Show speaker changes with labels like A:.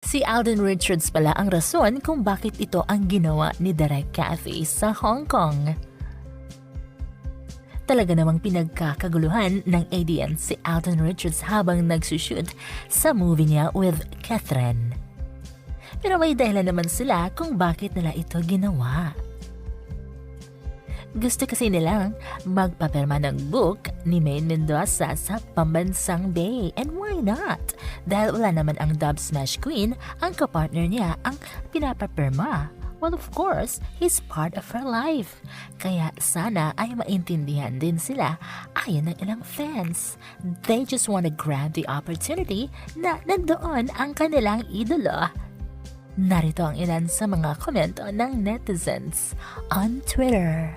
A: Si Alden Richards pala ang rason kung bakit ito ang ginawa ni Direk Cathy sa Hong Kong. Talaga namang pinagkakaguluhan ng ADN si Alden Richards habang nagsushoot sa movie niya with Catherine. Pero may dahilan naman sila kung bakit nila ito ginawa. Gusto kasi nilang magpapirma ng book ni Maine Mendoza sa pambansang Bay. And why not? Dahil wala naman ang dub smash queen, ang kapartner niya ang pinapapirma. Well, of course, he's part of her life. Kaya sana ay maintindihan din sila ayon ng ilang fans. They just want to grab the opportunity na nandoon ang kanilang idolo. Narito ang ilan sa mga komento ng netizens on Twitter.